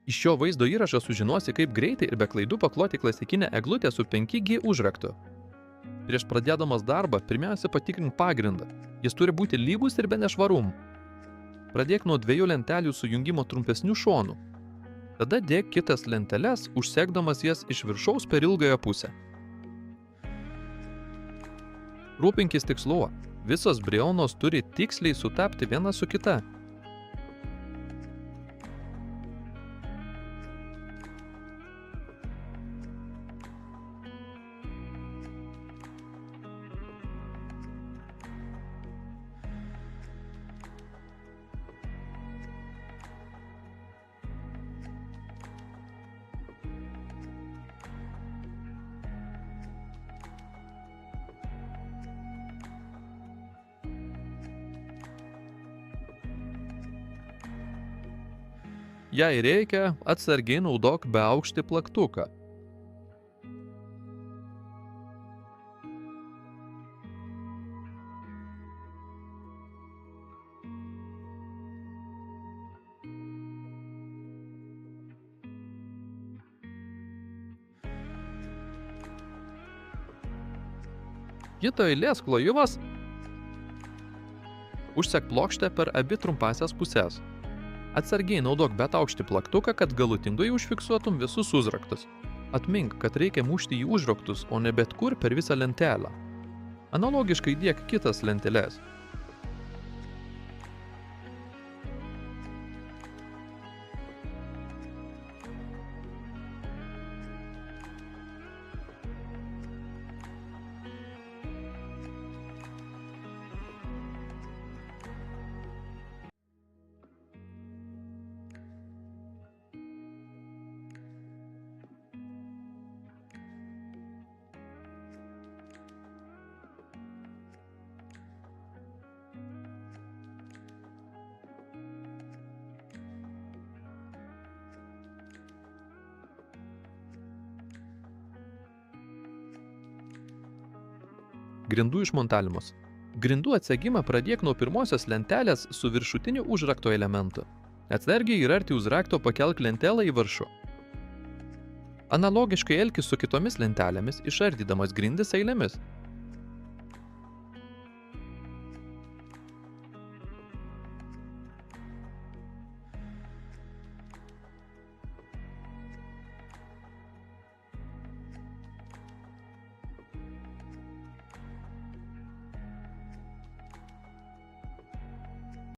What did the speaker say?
Iš šio vaizdo įrašo sužinosi, kaip greitai ir be klaidų pakloti klasikinę eglutę su 5G užraktu. Prieš pradėdamas darbą, pirmiausia patikrink pagrindą. Jis turi būti lygus ir be nešvarumų. Pradėk nuo 2 lentelių sujungimo trumpesnių šonų. Tada dėk kitas lenteles, užsegdamas jas iš viršaus per ilgąją pusę. Rūpinkis tikslu. Visos briaunos turi tiksliai sutapti viena su kita. Jei reikia, atsargiai naudok beaukštį plaktuką. Kito eilės klojivas. Užsek plokštę per abi trumpasias pusės. Atsargiai naudok betaukštį plaktuką, kad galutingai užfiksuotum visus užraktus. Atmink, kad reikia mušti į užraktus, o ne bet kur per visą lentelę. Analogiškai dėk kitas lenteles. Grindų išmontavimas. Grindų atsegimą pradėk nuo pirmosios lentelės su viršutiniu užrakto elementu. Atsargiai ir arti užrakto pakelk lentelę į viršų. Analogiškai elkis su kitomis lentelėmis, išardydamas grindis eilėmis.